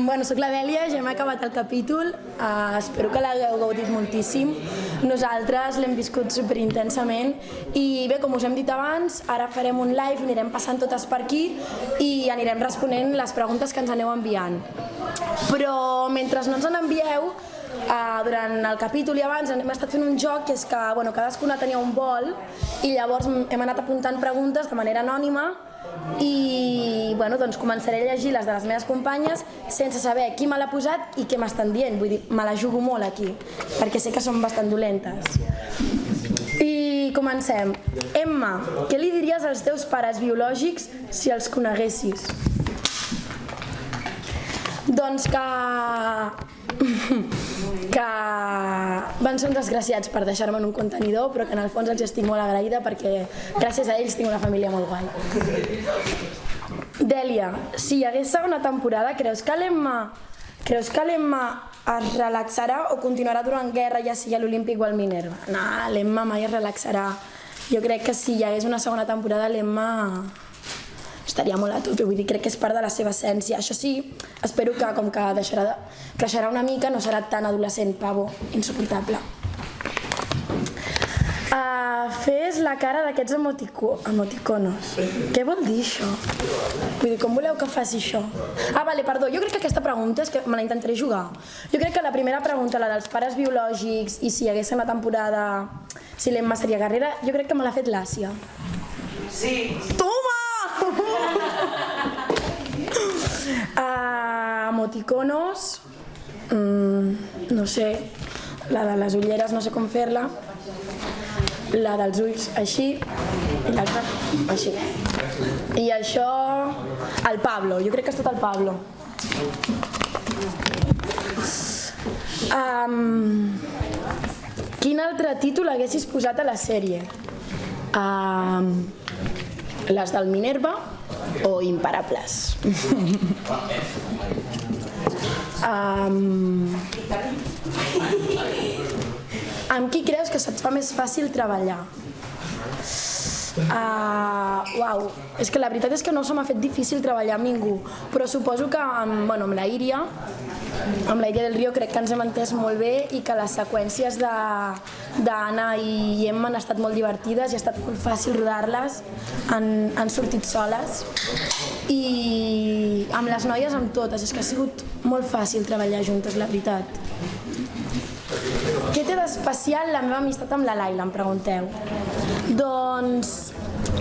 Bueno, soc la Dèlia, ja hem acabat el capítol, espero que l'hagueu gaudit moltíssim. Nosaltres l'hem viscut superintensament i bé, com us hem dit abans, ara farem un live, anirem passant totes per aquí i anirem responent les preguntes que ens aneu enviant. Però mentre no ens en envieu, durant el capítol i abans hem estat fent un joc que és que cadascuna tenia un bol i llavors hem anat apuntant preguntes de manera anònima i doncs començaré a llegir les de les meves companyes sense saber qui me l'ha posat i què m'estan dient, vull dir, me la jugo molt aquí perquè sé que són bastant dolentes. I comencem. Emma, què li diries als teus pares biològics si els coneguessis? Doncs que van ser uns desgraciats per deixar-me en un contenidor, però que en el fons els estic molt agraïda perquè gràcies a ells tinc una família molt guai. Dèlia, si hi hagués segona temporada, creus que l'Emma es relaxarà o continuarà durant guerra, ja sigui a l'Olímpic o al Minerva? No, l'Emma mai es relaxarà. Jo crec que si hi hagués una segona temporada l'Emma estaria molt a tope, vull dir, crec que és part de la seva essència. Això sí, espero que com que creixerà una mica no serà tan adolescent, pavo, insuportable. Fes la cara d'aquests emoticonos. Què vol dir això? Vull dir, com voleu que faci això? Vale, perdó, jo crec que aquesta pregunta és que me la intentaré jugar. Jo crec que la primera pregunta, la dels pares biològics i si hi hagués una temporada, si l'Emma seria guerrera, jo crec que me l'ha fet l'Àsia. Sí. Toma! Emoticonos, no sé, la de les ulleres no sé com fer-la, la dels ulls així i l'altra així. I això, el Pablo, jo crec que és tot el Pablo. Quin altre títol haguessis posat a la sèrie? Les del Minerva o Imparables? Amb qui creus que se't fa més fàcil treballar? Uau, és que la veritat és que no se m'ha fet difícil treballar amb ningú, però suposo que amb la Iria del Rio crec que ens hem entès molt bé i que les seqüències d'Anna i Emma han estat molt divertides i ha estat molt fàcil rodar-les, han sortit soles i amb les noies amb totes, és que ha sigut molt fàcil treballar juntes, la veritat. Què té d'especial la meva amistat amb la Laila, em pregunteu? Doncs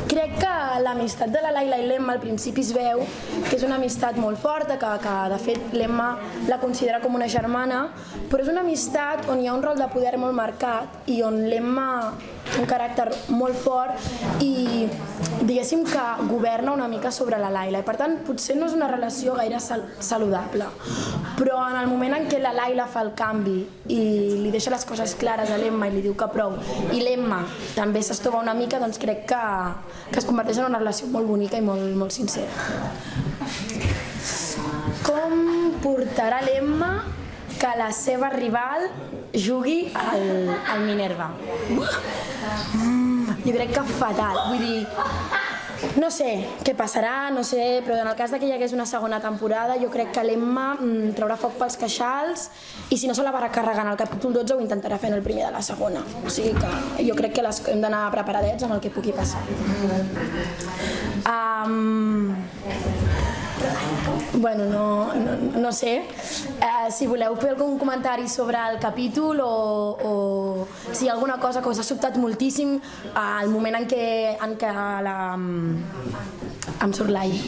crec que l'amistat de la Laila i l'Emma al principi es veu que és una amistat molt forta, que de fet l'Emma la considera com una germana, però és una amistat on hi ha un rol de poder molt marcat i on l'Emma té un caràcter molt fort i diguéssim que governa una mica sobre la Laila i per tant potser no és una relació gaire saludable, però en el moment en què la Laila fa el canvi i li deixa les coses clares a l'Emma i li diu que prou i l'Emma també s'estova una mica, doncs crec que es converteix en una relació molt bonica i molt sincera. Com portarà l'Emma que la seva rival jugui al Minerva? Jo crec que fatal, vull dir, no sé què passarà, no sé, però en el cas que hi hagués una segona temporada jo crec que l'Emma traurà foc pels queixals i si no se la va recarregar en el capítol 12 ho intentarà fer en el primer de la segona, o sigui que jo crec que hem d'anar preparadets amb el que pugui passar. Bueno, no sé, si voleu fer algun comentari sobre el capítol o si hi ha alguna cosa que us ha sobtat moltíssim al moment en què em surt l'aire.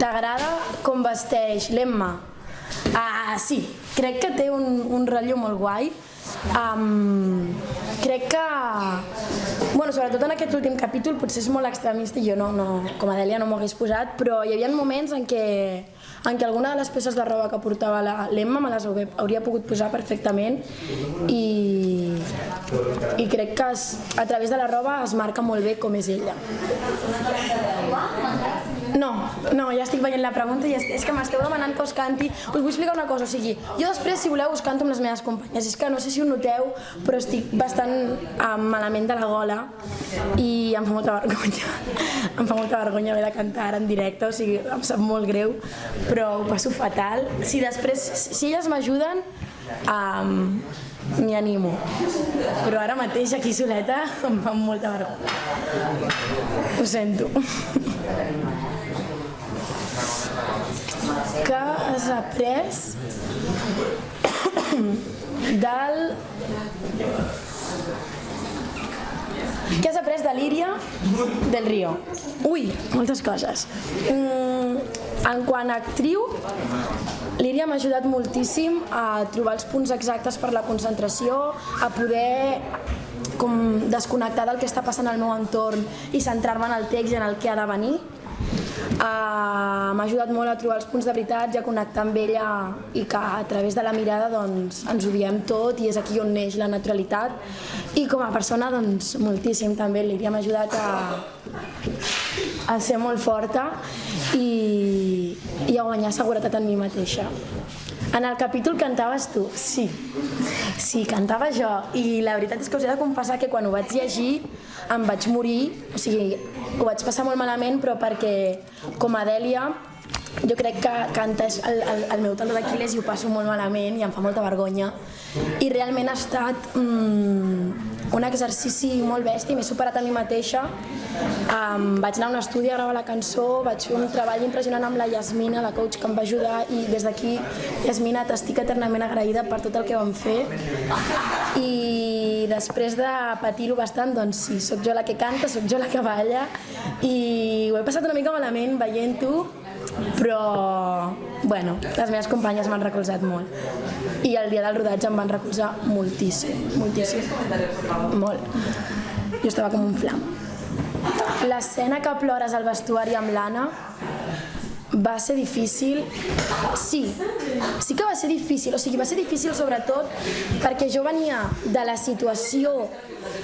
T'agrada com vesteix l'Emma? Sí, crec que té un rotllo molt guai. Crec que, sobretot en aquest últim capítol potser és molt extremista i jo com a Dèlia no m'ho hagués posat, però hi havia moments en què alguna de les peces de roba que portava l'Emma me les hauria pogut posar perfectament i crec que a través de la roba es marca molt bé com és ella. No, ja estic veient la pregunta i és que m'esteu demanant que us canti. Us vull explicar una cosa, o sigui, jo després, si voleu, us canto amb les meves companyes. És que no sé si ho noteu, però estic bastant malament de la gola i em fa molta vergonya. Em fa molta vergonya haver de cantar ara en directe, o sigui, em sap molt greu, però ho passo fatal. Si elles m'ajuden, m'hi animo. Però ara mateix aquí soleta em fa molta vergonya. Ho sento. Què has après Què has après de l'Íria del Rio? Ui, moltes coses. En quant a actriu, l'Íria m'ha ajudat moltíssim a trobar els punts exactes per la concentració, a poder desconnectar del que està passant al meu entorn i centrar-me en el text i en el que ha de venir. M'ha ajudat molt a trobar els punts de veritat i a connectar amb ella i que a través de la mirada ens ho diem tot i és aquí on neix la naturalitat. I com a persona, moltíssim també. L'Íria m'ha ajudat a ser molt forta i a guanyar seguretat en mi mateixa. En el capítol cantaves tu? Sí, cantava jo. I la veritat és que us he de confessar que quan ho vaig llegir em vaig morir, o sigui, ho vaig passar molt malament, però perquè com a Dèlia jo crec que cantar és el meu taló d'Aquil·les i ho passo molt malament i em fa molta vergonya. I realment ha estat un exercici molt bèstia i m'he superat a mi mateixa. Vaig anar a un estudi a gravar la cançó, vaig fer un treball impressionant amb la Yasmina, la coach que em va ajudar, i des d'aquí, Yasmina, t'estic eternament agraïda per tot el que vam fer. I després de patir-ho bastant, doncs sí, soc jo la que canta, soc jo la que balla i ho he passat una mica malament veient-ho, però bueno, les meves companyes m'han recolzat molt i el dia del rodatge em van recolzar moltíssim, molt. Jo estava com un flam. L'escena que plores al vestuari amb l'Anna va ser difícil, sí que va ser difícil, o sigui, va ser difícil sobretot perquè jo venia de la situació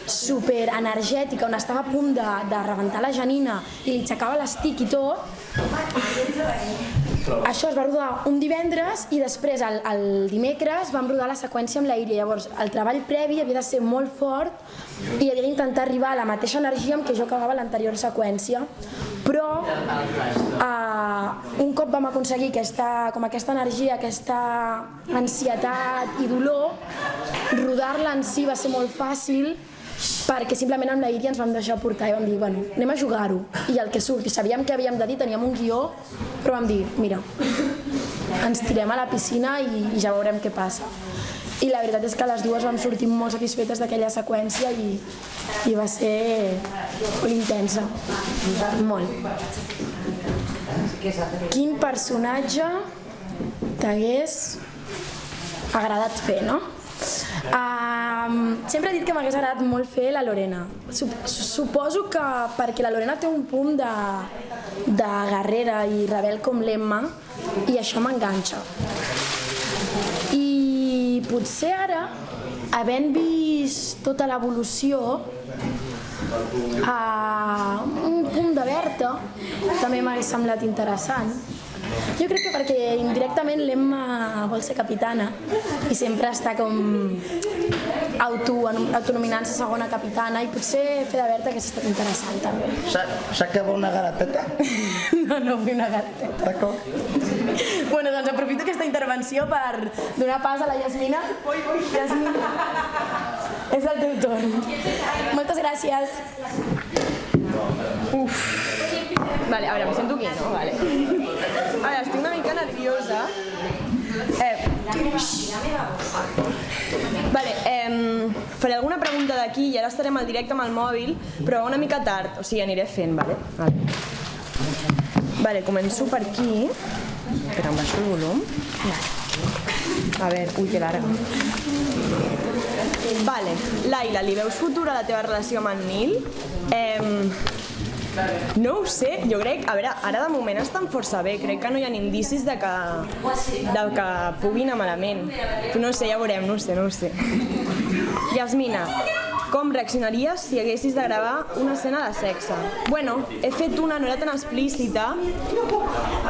super energètica on estava a punt de rebentar la Janina i li aixecava l'estic i tot. Això es va rodar un divendres i després el dimecres vam rodar la seqüència amb la Íria. Llavors el treball previ havia de ser molt fort i havia d'intentar arribar a la mateixa energia amb què jo acabava l'anterior seqüència, però un cop vam aconseguir aquesta energia, aquesta ansietat i dolor, rodar-la en si va ser molt fàcil perquè simplement amb la Íria ens vam deixar portar i vam dir, bueno, anem a jugar-ho i el que surti. Sabíem què havíem de dir, teníem un guió, però vam dir, mira, ens tirem a la piscina i ja veurem què passa. I la veritat és que les dues vam sortir molt satisfetes d'aquella seqüència i va ser molt intensa, molt. Quin personatge t'hagués agradat fer, no? Sempre he dit que m'hagués agradat molt fer la Lorena. Suposo que perquè la Lorena té un punt de guerrera i rebel com l'Emma i això m'enganxa. I potser ara, havent vist tota l'evolució, un punt de Berta també m'hagués semblat interessant. Jo crec que perquè indirectament l'Emma vol ser capitana i sempre està com autonominant-se segona capitana i potser fer de Berta hagués estat interessant també. Saps que vol una garateta? No vull una garateta. D'acord. Bueno, doncs aprofito aquesta intervenció per donar pas a la Yasmina. Yasmina, és el teu torn. Moltes gràcies. Vale, a veure, em sento aquí, no? Vale. A veure, estic una mica nerviosa. Vale, faré alguna pregunta d'aquí i ara estarem al directe amb el mòbil, però una mica tard, o sigui, aniré fent, vale? Vale, començo per aquí. Espera, em baixo el volum. A veure, ui, que larga. Vale, Laila, li veus futur a la teva relació amb en Nil? No ho sé, jo crec, a veure, ara de moment estan força bé, crec que no hi ha indicis de que pugui anar malament. No ho sé, ja veurem, no ho sé. Yasmina, com reaccionaries si haguessis de gravar una escena de sexe? Bueno, he fet una, no era tan explícita,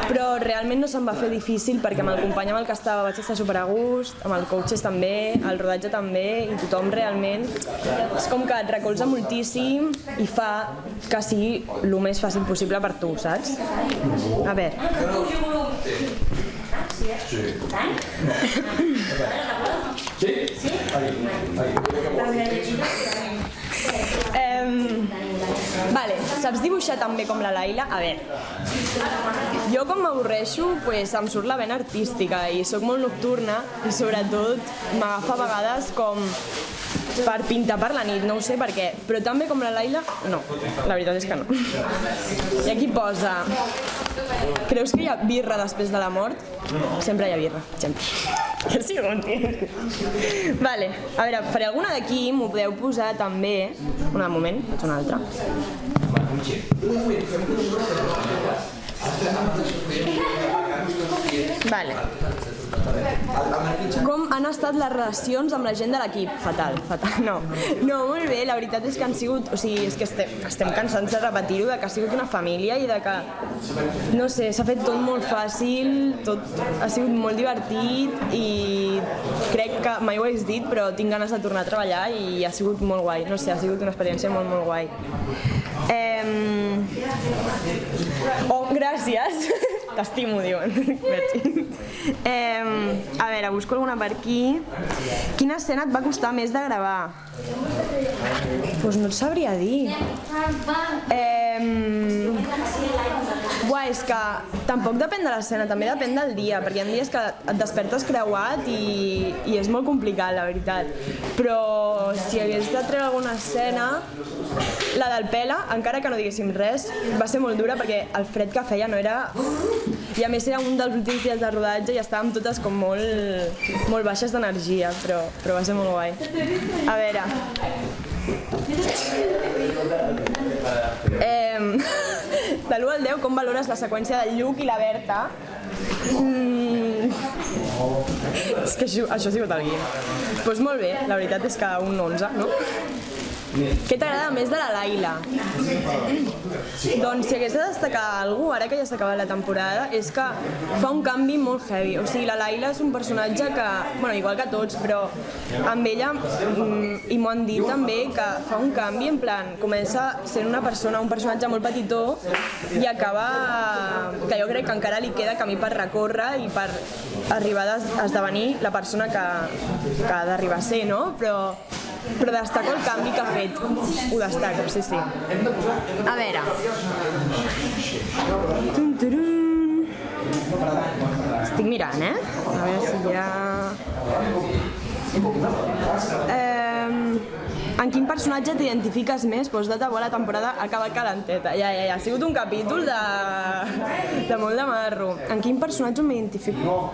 però realment no se'm va fer difícil perquè amb el company amb el que estava vaig estar super a gust, amb el coaches també, el rodatge també, i tothom realment és com que et recolza moltíssim i fa que sigui el més fàcil possible per tu, saps? A veure. Vale, saps dibuixar tan bé com la Laila? A veure, jo com m'avorreixo em surt la vena artística i sóc molt nocturna i sobretot m'agafa a vegades com per pintar per la nit, no ho sé per què, però tan bé com la Laila, no, la veritat és que no. I aquí posa: creus que hi ha birra després de la mort? Sempre hi ha birra, sempre. Que sí, ho entenc. Vale, a veure, faré alguna d'aquí, m'ho podeu posar també. Un moment, faig una altra. Vale. Com han estat les relacions amb la gent de l'equip? Fatal, no, molt bé, la veritat és que han sigut, o sigui, és que estem cansats de repetir-ho, de que ha sigut una família i de que, no sé, s'ha fet tot molt fàcil, tot ha sigut molt divertit i crec que, mai ho hagués dit, però tinc ganes de tornar a treballar i ha sigut molt guai, no sé, ha sigut una experiència molt, molt guai. Oh, gràcies! T'estimo, diuen. A veure, busco alguna per aquí. Quina escena et va costar més de gravar? Doncs no et sabria dir. És que tampoc depèn de l'escena, també depèn del dia, perquè hi ha dies que et despertes creuat i és molt complicat, la veritat. Però si hagués de treure alguna escena, la del Pela, encara que no diguéssim res, va ser molt dura perquè el fred que feia no era... I a més era un dels últims dies de rodatge i estàvem totes com molt baixes d'energia, però va ser molt guai. A veure... De l'1 al 10, com valores la seqüència del Lluc i la Berta? És que això ha sigut el guió. Doncs molt bé, la veritat és que un 11, no? Què t'agrada més de la Laila? Doncs si hagués de destacar alguna cosa, ara que ja s'ha acabat la temporada, és que fa un canvi molt heavy. O sigui, la Laila és un personatge que, bueno, igual que tots, però amb ella, i m'ho han dit també, que fa un canvi, en plan, comença sent un personatge molt petitó i acaba, que jo crec que encara li queda camí per recórrer i per arribar a esdevenir la persona que ha d'arribar a ser, no? Però destaco el canvi que ha fet, ho destaco, sí. A veure... Estic mirant, A veure si hi ha... En quin personatge t'identifiques més? Postdata, la temporada ha acabat calenteta. Ja, ha sigut un capítol de molt de marro. En quin personatge m'identifico?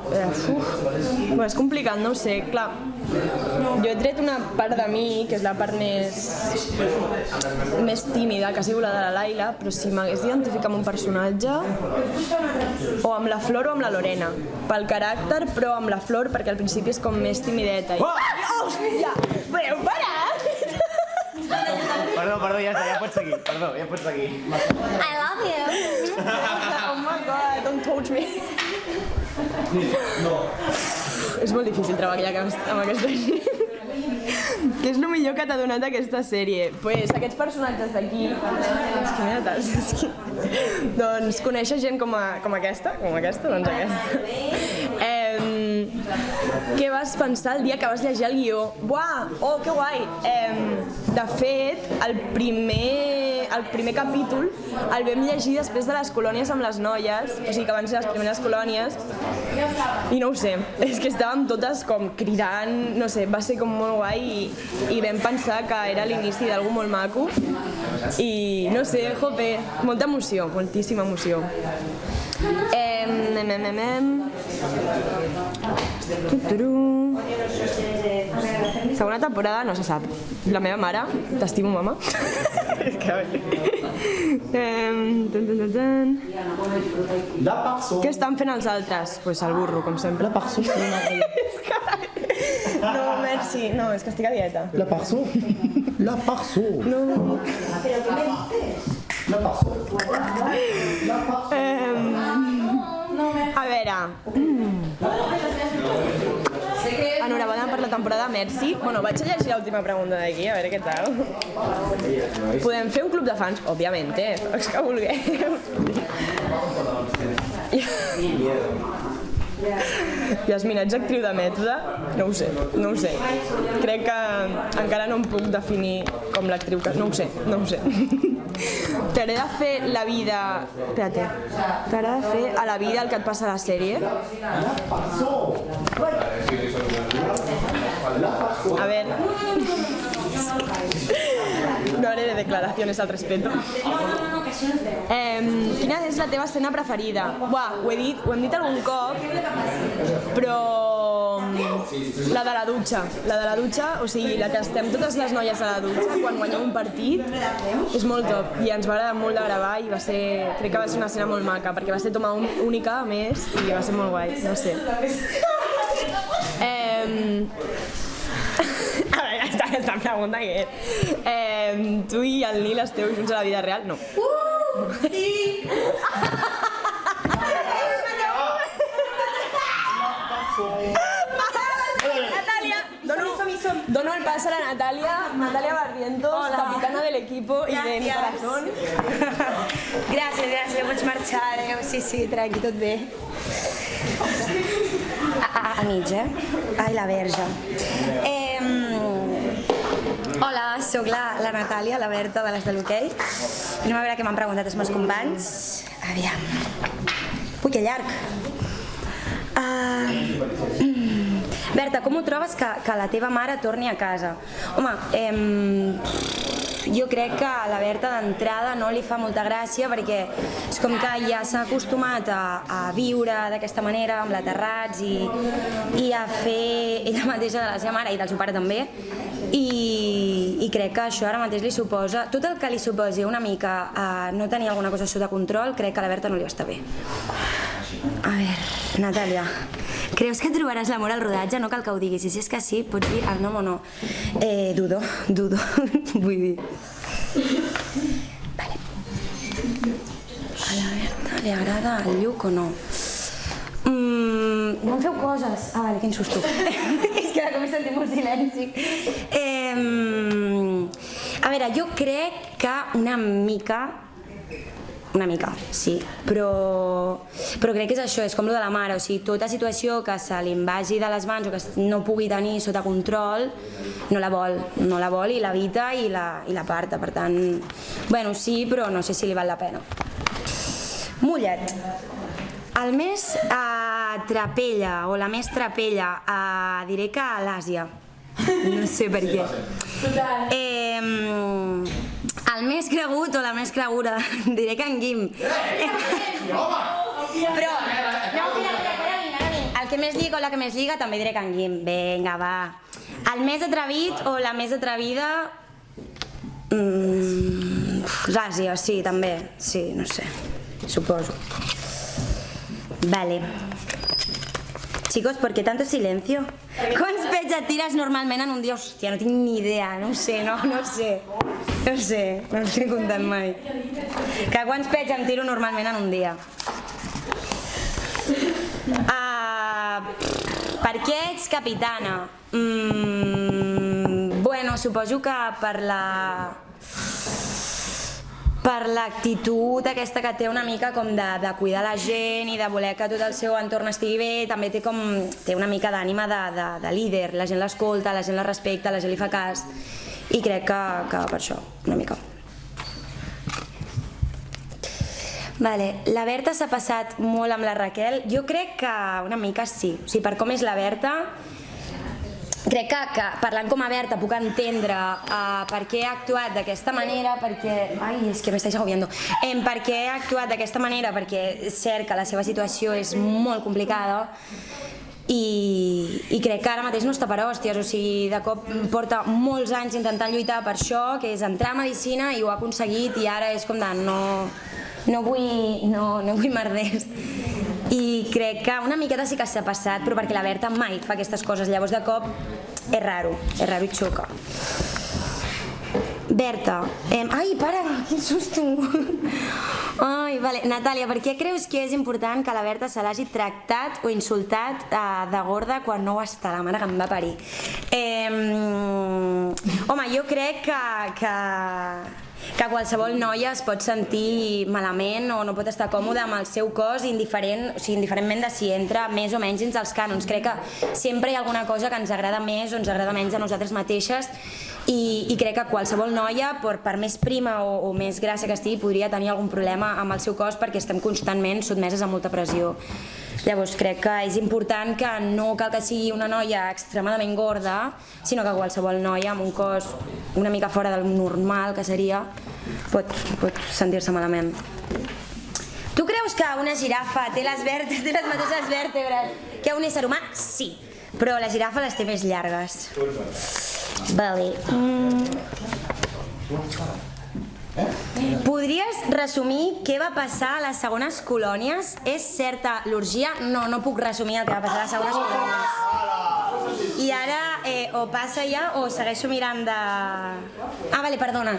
És complicat, no ho sé. Clar, jo he tret una part de mi, que és la part més tímida, que ha sigut la de la Laila, però si m'hagués d'identificar amb un personatge, o amb la Flor o amb la Lorena. Pel caràcter, però amb la Flor, perquè al principi és com més timideta. Hòstia! Podeu parar? Perdó, ja pots seguir. I love you. Oh my god, don't touch me. És molt difícil treballar amb aquesta gent. Què és el millor que t'ha donat aquesta sèrie? Pues aquests personatges d'aquí, doncs conèixer gent com aquesta, doncs aquesta. Què vas pensar el dia que vas llegir el guió? Buah, oh, que guai! De fet, el primer capítol el vam llegir després de les colònies amb les noies, o sigui que van ser les primeres colònies, i no ho sé, és que estàvem totes com cridant, no sé, va ser com molt guai i vam pensar que era l'inici d'algú molt maco i no sé, jope, molta emoció, moltíssima emoció. Segona temporada no se sap. La meva mare, t'estimo, mama. Què estan fent els altres? Pues el burro, com sempre. La No, merci. No, és que estic a dieta. parçó? La pasó. No. La pasó. A veure... Enhorabona per la temporada, merci. Bueno, vaig a llegir l'última pregunta d'aquí, a veure què tal. Podem fer un club de fans? Òbviament, els que vulgueu. Yasmina, ets actriu de mètode? No ho sé. Crec que encara no em puc definir com l'actriu que... No ho sé. T'hauré de fer la vida... Espérate. T'hauré de fer a la vida el que et passa a la sèrie? A ver... No haré declaraciones al respecto. Quina és la teva escena preferida? Buah, ho hem dit algun cop, però la de la dutxa, o sigui, la que estem totes les noies a la dutxa quan guanyem un partit, és molt top i ens va agradar molt de gravar i crec que va ser una escena molt maca perquè va ser toma única a més i va ser molt guai, no sé. A veure, aquesta pregunta que és... Tu i el Nil esteu junts a la vida real? No. Sí! Natàlia! Dono el pas a la Natàlia Barrientos, capitana del equipo i de mi corazón. Gràcies, pots marxar, adéu. Sí, tranqui, tot bé. A mig, Ai, la verge. Hola, sóc la Natàlia, la Berta de les de l'hoquei. Anem a veure què m'han preguntat els meus companys. Aviam. Ui, que llarg. Berta, com ho trobes que la teva mare torni a casa? Home, jo crec que a la Berta d'entrada no li fa molta gràcia perquè és com que ja s'ha acostumat a viure d'aquesta manera, amb l'aterrats i a fer ella mateixa de la seva mare i del seu pare també, i crec que això ara mateix li suposa, tot el que li suposi una mica no tenir alguna cosa sota control, crec que a la Berta no li està bé. A veure, Natàlia, creus que trobaràs l'amor al rodatge? No cal que ho diguis, i si és que sí, pots dir el nom o no. Dudo, vull dir. Vale. A la Berta li agrada el Lluc o no? No em feu coses. Ah, vale, quin susto. És que com he sentit molt silenci. A veure, jo crec que una mica, sí, però crec que és això, és com lo de la mare, o sigui, tota situació que se li vagi de les mans o que no pugui tenir sota control, no la vol i l'evita i l'aparta, per tant, bueno, sí, però no sé si li val la pena. Mollet. El més trapella, o la més trapella, diré que a l'Àsia. No sé per què. El més cregut o la més creguda, diré que en Guim. Però, no, mira, el que més lliga o la que més lliga també diré que en Guim. Vinga, va. El més atrevit o la més atrevida... L'Àsia, sí, també. Sí, no sé, suposo. Vale. Chicos, ¿por qué tanto silencio? ¿Quants pets et tires normalment en un dia? Hòstia, no tinc ni idea, no ho sé, no sé, no estic comptant mai. Que quants pets em tiro normalment en un dia? Per què ets capitana? Bueno, suposo que per l'actitud aquesta que té una mica com de cuidar la gent i de voler que tot el seu entorn estigui bé, també té una mica d'ànima de líder, la gent l'escolta, la gent la respecta, la gent li fa cas i crec que per això, una mica. Vale, la Berta s'ha passat molt amb la Raquel, jo crec que una mica sí, o sigui, per com és la Berta, crec que parlant com a Berta puc entendre per què ha actuat d'aquesta manera, perquè... Ai, és que m'estic agobiando. Per què ha actuat d'aquesta manera, perquè és cert que la seva situació és molt complicada i crec que ara mateix no està per hòsties, o sigui, de cop porta molts anys intentant lluitar per això, que és entrar a Medicina i ho ha aconseguit i ara és com de no vull merders. I crec que una miqueta sí que s'ha passat, però perquè la Berta mai fa aquestes coses, llavors de cop és raro i xoca. Berta, ai, para, quin susto! Ai, vale. Natàlia, per què creus que és important que la Berta se l'hagi tractat o insultat de gorda quan no ho està, la mare que em va parir? Home, jo crec que qualsevol noia es pot sentir malament o no pot estar còmode amb el seu cos indiferentment de si entra més o menys dins els cànons. Crec que sempre hi ha alguna cosa que ens agrada més o ens agrada menys a nosaltres mateixes i crec que qualsevol noia, per més prima o més grassa que estigui, podria tenir algun problema amb el seu cos perquè estem constantment sotmeses a molta pressió. Llavors crec que és important que no cal que sigui una noia extremadament gorda, sinó que qualsevol noia amb un cos una mica fora del normal, que seria, pot sentir-se malament. Tu creus que una girafa té les mateixes vèrtebres que un ésser humà? Sí, però la girafa les té més llargues. Vale. Podries resumir què va passar a les segones colònies? És certa l'orgia? No puc resumir el que va passar a les segones colònies. I ara o passa ja o segueixo mirant de... Ah, vale, perdona.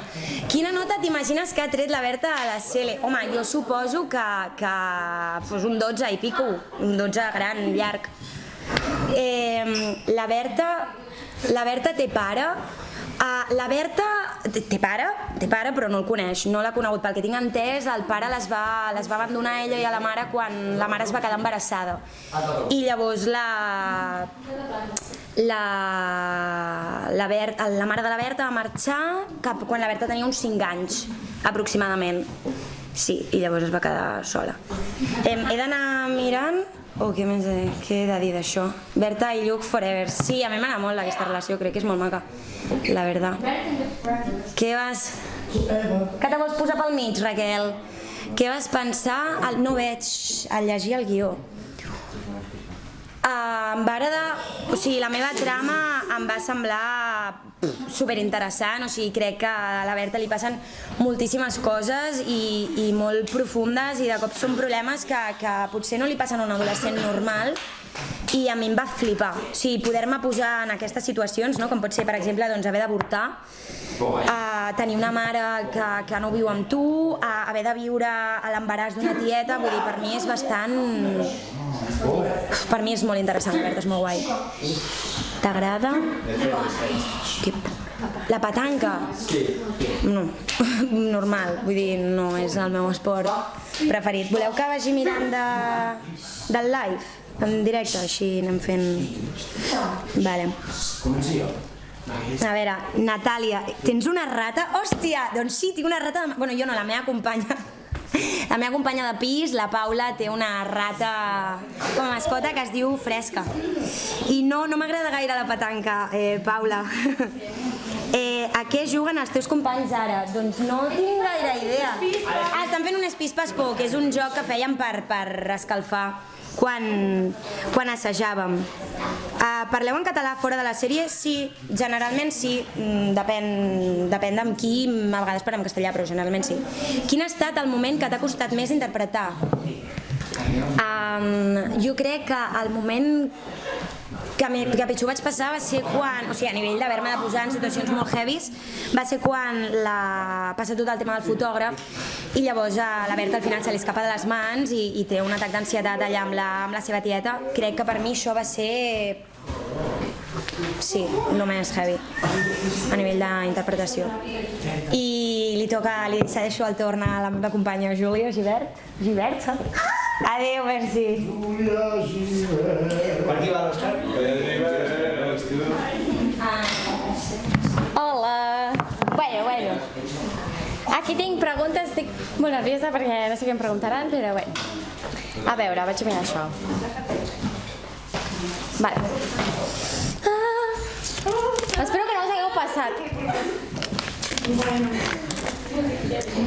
Quina nota t'imagines que ha tret la Berta a la Cele? Home, jo suposo que un 12 i pico, un 12 gran, llarg. La Berta té pare. La Berta té pare però no el coneix, no l'ha conegut. Pel que tinc entès, el pare les va abandonar a ella i a la mare quan la mare es va quedar embarassada. I llavors la mare de la Berta va marxar quan la Berta tenia uns 5 anys, aproximadament. Sí, i llavors es va quedar sola. He d'anar mirant... què he de dir d'això? Berta i Lluc forever. Sí, a mi m'agrada molt aquesta relació, crec que és molt maca, la veritat. Què vas... Que te vols posar pel mig, Raquel? Què vas pensar? No veig al llegir el guió. Em va agradar... O sigui, la meva trama em va semblar superinteressant, o sigui, crec que a la Berta li passen moltíssimes coses i molt profundes i de cop són problemes que potser no li passen a un adolescent normal i a mi em va flipar. O sigui, poder-me posar en aquestes situacions, com pot ser, per exemple, haver d'avortar, tenir una mare que no viu amb tu, haver de viure a l'embaràs d'una tieta, vull dir, per mi és bastant... Per mi és molt interessant, la Berta, és molt guai. T'agrada? La petanca? No, normal, vull dir, no és el meu esport preferit. Voleu que vagi mirant del live, en directe, així anem fent... Vale. A veure, Natàlia, tens una rata? Hòstia, doncs sí, tinc una rata... Bueno, jo no, la meva companya. La meva companya de pis, la Paula, té una rata com a mascota que es diu Fresca. I no m'agrada gaire la petanca, Paula. A què juguen els teus companys ara? Doncs no tinc gaire idea. Estan fent un Espis-Pas-Po, que és un joc que fèiem per escalfar quan assajàvem. Parleu en català fora de la sèrie? Sí, generalment sí, depèn amb qui, a vegades parlem en castellà, però generalment sí. Quin ha estat el moment que t'ha costat més interpretar? Jo crec que el moment que pitjor vaig passar va ser quan, o sigui, a nivell d'haver-me de posar en situacions molt heavies, va ser quan passa tot el tema del fotògraf i llavors a la Berta al final se li escapa de les mans i té un atac d'ansietat allà amb la seva tieta. Crec que per mi això va ser... Sí, el més heavy a nivell d'interpretació. I li cedeixo el torn a la meva companya Júlia Givert. Givert, saps? Adéu, merci. Per aquí va l'Òscar? Hola. Bueno. Aquí tinc preguntes, estic molt nerviosa perquè no sé què em preguntaran, però bé. A veure, vaig a mirar això. Vale. Espero que no us hagueu passat.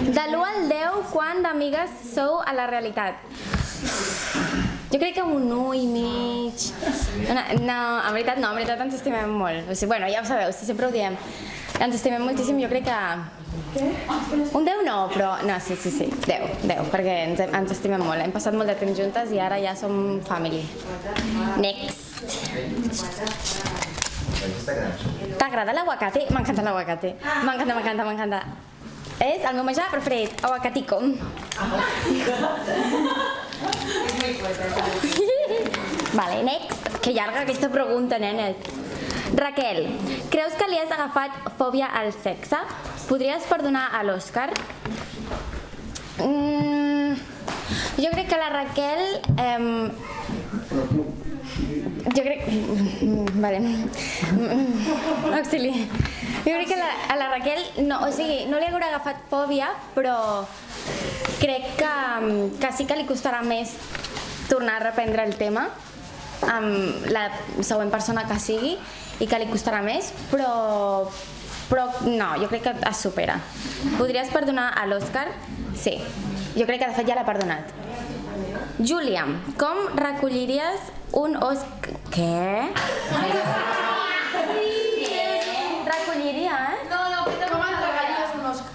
De l'1 al 10, quant d'amigues sou a la realitat? Jo crec que un 1 i mig. No, en veritat ens estimem molt. O sigui, bueno, ja ho sabeu, sempre ho diem. Ens estimem moltíssim, jo crec que... Un 10 no, però... No, sí, 10, perquè ens estimem molt. Hem passat molt de temps juntes i ara ja som family. Next. T'agrada l'aguacate? M'encanta l'aguacate. M'encanta. És el meu menjar preferit, aguacatico. Vale, next. Que llarga aquesta pregunta, nenes. Raquel, creus que li has agafat fòbia al sexe? Podries perdonar a l'Òscar? Jo crec que la Raquel... Jo crec... Vale. Auxili. Jo crec que a la Raquel, no, o sigui, no li haurà agafat fòbia, però crec que sí que li costarà més tornar a reprendre el tema amb la següent persona que sigui i que li costarà més, però no, jo crec que es supera. Podries perdonar a l'Òscar? Sí. Jo crec que de fet ja l'ha perdonat. Júlia, com recolliries un Òscar... Què? Recolliries? No, com entregaries un Òscar?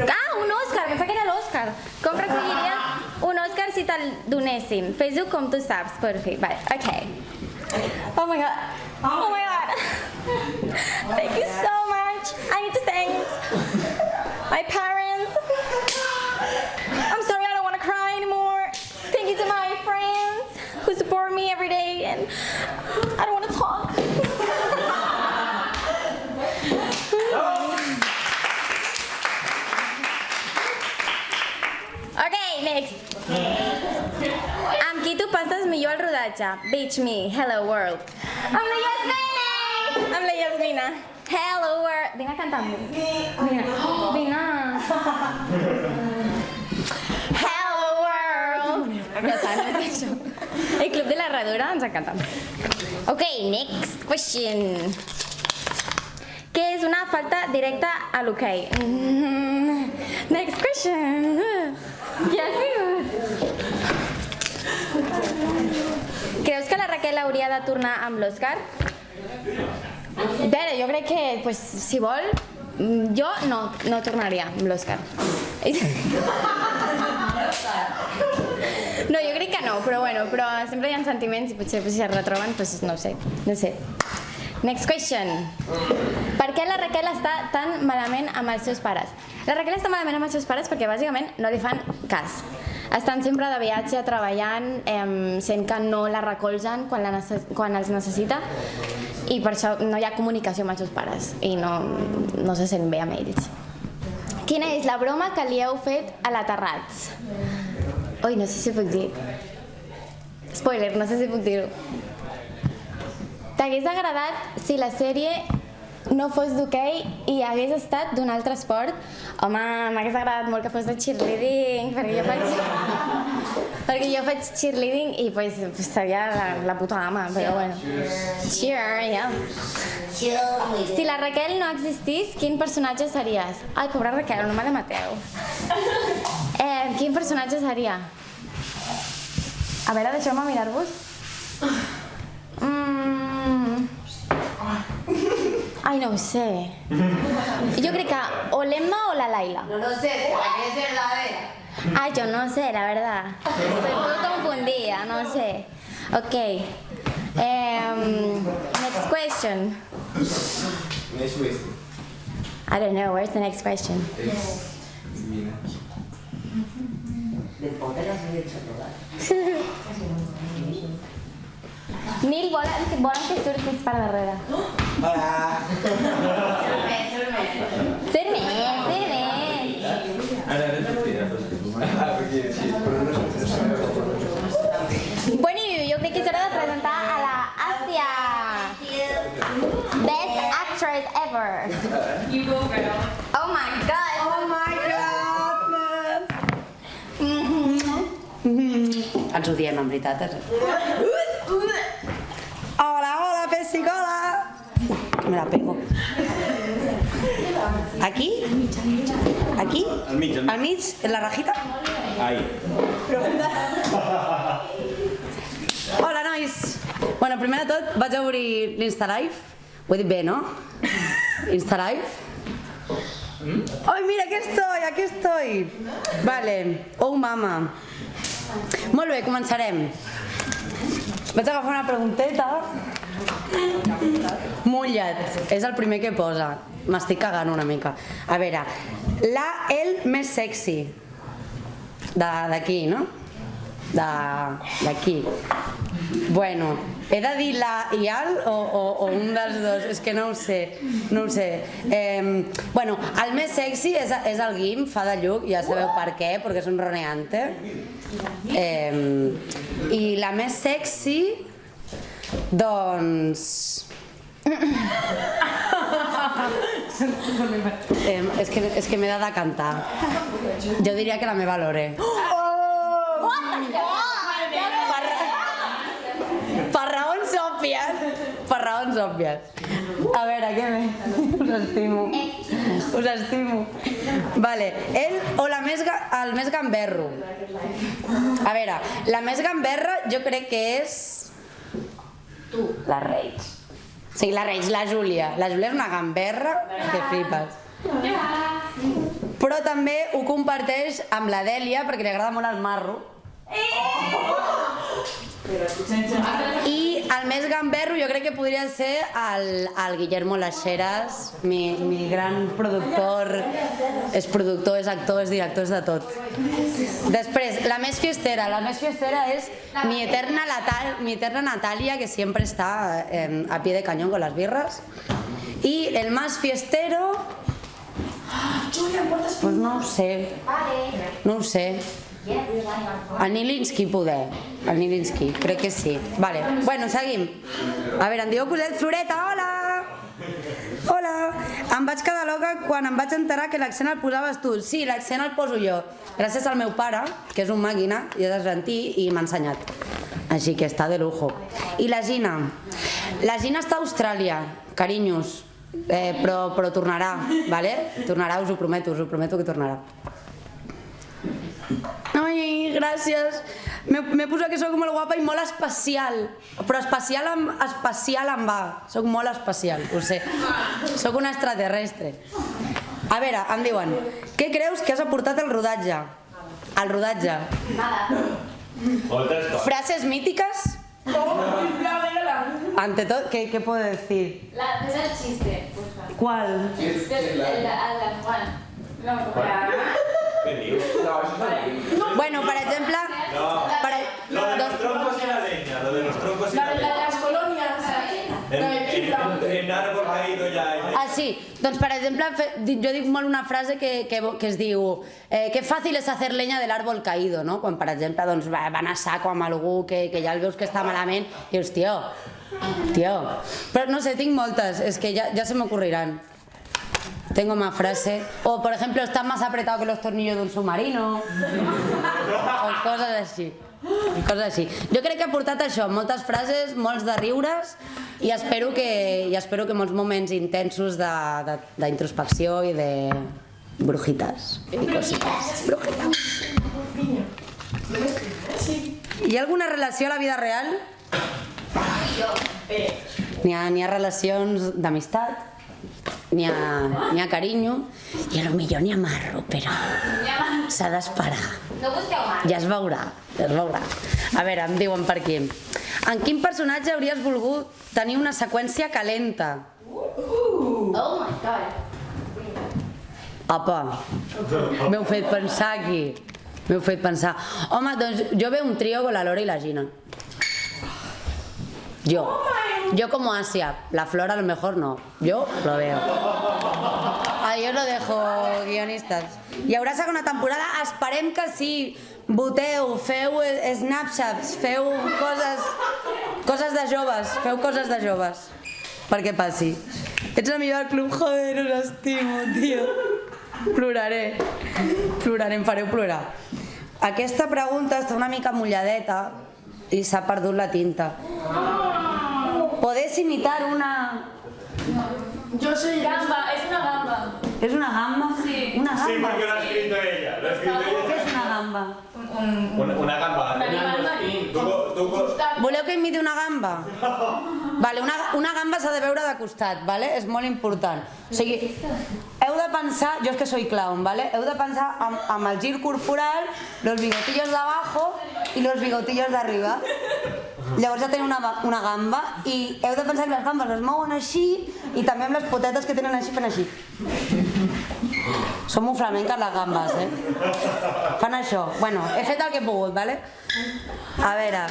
Ah, un Òscar, pensava que era l'Òscar. Com recolliries un Òscar si te'l donessin? Fes-ho com tu saps, per fi. Vale, ok. Oh my god. Thank you so much. I need to thank my parents. I'm sorry, I don't want to cry anymore. Thank you to my friends who support me every day, and I don't want to talk. Okay, next. Amb qui tu passes millor el rodatge? Beach me, hello world. Amb la Yasmina! Amb la Yasmina. Hello world. Vine a cantar amb mi. Vine. Hello world. Ja saps, no és això. El Club de la Herradura ens encanta. Ok, next question. Què és una falta directa a l'hoquei? Next question. Què ha sigut? Creus que la Raquel hauria de tornar amb l'Òscar? Bé, jo crec que, pues, si vol, jo no tornaria amb l'Òscar. No, jo crec que no, però bueno, sempre hi ha sentiments i potser si es retroben, pues no ho sé, no sé. Next question. Per què la Raquel està tan malament amb els seus pares? La Raquel està malament amb els seus pares perquè bàsicament no li fan cas. Estan sempre de viatge, treballant, sent que no la recolzen quan els necessita i per això no hi ha comunicació amb els seus pares i no se sent bé amb ells. Quina és la broma que li heu fet a la Terrats? Ui, no sé si puc dir. Spoiler, no sé si puc dir-ho. T'hagués agradat si la sèrie no fos d'hoquei i hagués estat d'un altre esport? Home, m'hagués agradat molt que fos de cheerleading, perquè jo faig cheerleading i pues seria la puta ama, però bueno. Cheer, yeah. Si la Raquel no existís, quin personatge series? Ai, pobra Raquel, no me la mateu. Quin personatge seria? A veure, deixeu-me mirar-vos. Ai, no ho sé. Jo crec que o l'Emma o la Laila. No lo sé, ¿será que es verdadera? Ay, yo no sé, la verdad. Estoy muy confundida, no sé. Ok. Next question. I don't know, where's the next question? Nil, volen que surtis per darrere. Hola. Ser més. Bueno, jo crec que és hora de presentar a la Àsia. Best actress ever. You go, girl. Oh my god. Oh my god. Ens odiem, en veritat. Hola, pessicola. Me la pego. Aquí? Aquí? Al mig. Al mig? En la rajita? Ahí. Hola, nois. Bueno, primer de tot vaig obrir l'Instalive. Ho he dit bé, no? Instalive. Ai, mira, aquí estoy. Vale. Oh, mama. Molt bé, començarem. Vaig agafar una pregunteta. Mullet, és el primer que posa. M'estic cagant una mica. A veure, el més sexy. D'aquí, no? D'aquí. Bueno, he de dir la i al o un dels dos? És que no ho sé. Bueno, el més sexy és el Guim, fa de lluc, ja sabeu per què, perquè és un roneante. I la més sexy, doncs... És que m'he de decantar. Jo diria que la meva Lore. Per raons òbvies. Per raons òbvies. A veure, què més? Us estimo. Vale, ell o el més gamberro? A veure, la més gamberra jo crec que és... Tu. La Reis. Sí, la Reis, la Júlia. La Júlia és una gamberra que flipes. Però també ho comparteix amb la Dèlia perquè li agrada molt el marro. I el més gamberro jo crec que podria ser el Guillermo Las Heras, mi gran productor. És productor, és actor, és director, és de tot. Després, la més fiestera és mi eterna Natalia, que siempre está a pie de cañón con las birras. Y el más fiestero... Pues no ho sé. No ho sé. El Nilinski poder. El Nilinski, crec que sí. Vale, bueno, seguim. A veure, em diu Coset Floreta, hola! Hola! Em vaig quedar loca quan em vaig enterar que l'accent el posaves tu. Sí, l'accent el poso jo. Gràcies al meu pare, que és un màquina, i és argentí i m'ha ensenyat. Així que està de lujo. I la Gina? La Gina està a Austràlia, carinyos. Però tornarà, vale? Tornarà, us ho prometo que tornarà. Ai, gràcies. M'he posat que sóc molt guapa i molt especial. Però especial em va. Sóc molt especial, ho sé. Sóc un extraterrestre. A veure, em diuen, què creus que has aportat al rodatge? Al rodatge? Frases mítiques? Ante todo, ¿qué puedo decir? Es el chiste, por favor. ¿Cuál? El de Juan. ¿Qué dius? Bueno, per exemple... Lo de los troncos y la leña, lo de los troncos y la leña. La de las colonias. En árbol caído ya... Ah, sí, doncs per exemple, jo dic molt una frase que es diu que fàcil és hacer leña del árbol caído, no? Quan, per exemple, doncs, van a saco amb algú que ja el veus que està malament i dius, tio... Però no sé, tinc moltes, és que ja se m'ocorriran. Tengo más frase. O, por ejemplo, están más apretados que los tornillos de un submarino. O coses així. Jo crec que ha portat això, moltes frases, molts de riures i espero que molts moments intensos d'introspecció i de brujitas i cositas. Brujitas. Hi ha alguna relació a la vida real? N'hi ha relacions d'amistat, n'hi ha carinyo i a lo millor n'hi ha marro, però s'ha d'esperar. No busqueu mar. Ja es veurà. A veure, em diuen per aquí. En quin personatge hauries volgut tenir una seqüència calenta? Oh my god. Apa, m'heu fet pensar aquí. Home, doncs jo veo un trío con la Lore y la Gina. Yo como Asia, la Flor a lo mejor no, yo lo veo. Yo lo dejo, guionistes. Hi haurà segona temporada, esperem que sí. Voteu, feu snapshots, feu coses de joves, perquè passi. Ets la millor del club, joder, us estimo, tio. Ploraré, em fareu plorar. Aquesta pregunta està una mica mulladeta i s'ha perdut la tinta. ¿Podés imitar una...? Yo soy Gamba, es una gamba. ¿Es una gamba? Sí. ¿Una gamba? Sí, porque lo ha escrito ella. ¿Qué es una gamba? Una gamba. Un animal marí. Voleu que imiti una gamba? Vale, una gamba s'ha de veure de costat, vale? És molt important. O sigui, heu de pensar, jo és que soy clown, vale? Heu de pensar amb el gir corporal, los bigotillos de abajo y los bigotillos de arriba. llavors ja teniu una gamba i heu de pensar que les gambes es mouen així i també amb les potetes que tenen així fan així. Som molt flamenques les gambes, Fan això. Bueno, he fet el que he pogut, vale? A veure...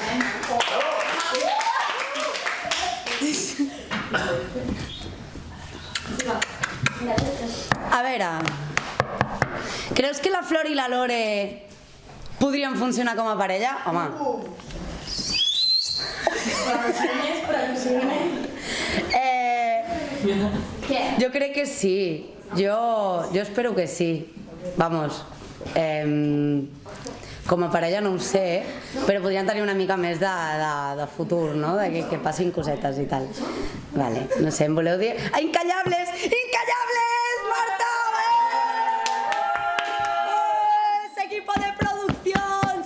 A veure... Creus que la Flor i la Lore podrien funcionar com a parella? Home... Jo crec que sí. Jo espero que sí. Vamos. Com a parella no ho sé, però podrien tenir una mica més de futur, no? De que passin cosetes i tal. Vale, no sé, em voleu dir... Incallables! Incallables! Marta! Equipo de produccions!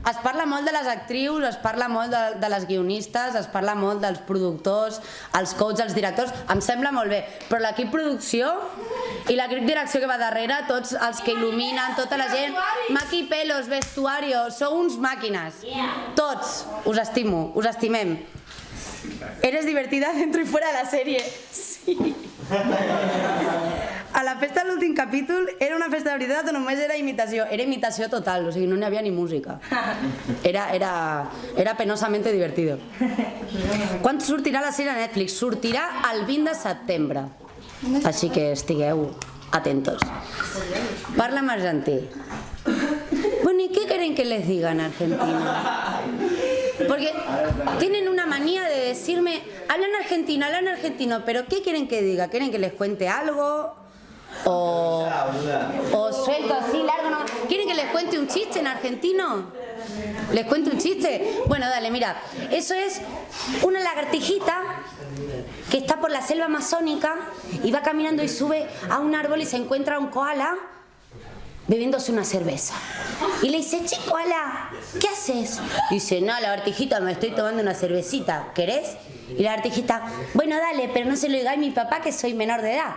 Es parla molt de les actrius, es parla molt de les guionistes, es parla molt dels productors, els coaches, els directors, em sembla molt bé, però l'equip producció i l'equip direcció que va darrere, tots els que il·luminen, tota la gent, maqui, pelos, vestuario, sou uns màquines, tots, us estimo, us estimem. Eres divertida dentro y fuera de la serie. Sí. A la festa de l'últim capítol era una festa de veritat o només era imitació? Era imitació total, o sigui, no n'hi havia ni música. Era penosamente divertido. Quan sortirà la sèrie a Netflix? Sortirà el 20 de setembre. Així que estigueu atentos. Parla'm argentí. Bueno, ¿y qué quieren que les diga en Argentina? Porque tienen una manía de decirme, hablan argentino, pero ¿qué quieren que diga? ¿Quieren que les cuente algo? O suelto así, largo, no. ¿Quieren que les cuente un chiste en argentino? ¿Les cuento un chiste? Bueno, dale, mira. Eso es una lagartijita que está por la selva amazónica y va caminando y sube a un árbol y se encuentra un koala bebiéndose una cerveza. Y le dice, che, koala, ¿qué haces? Dice, no, lagartijita, me estoy tomando una cervecita, ¿querés? Y la lagartijita, bueno, dale, pero no se lo digáis a mi papá que soy menor de edad.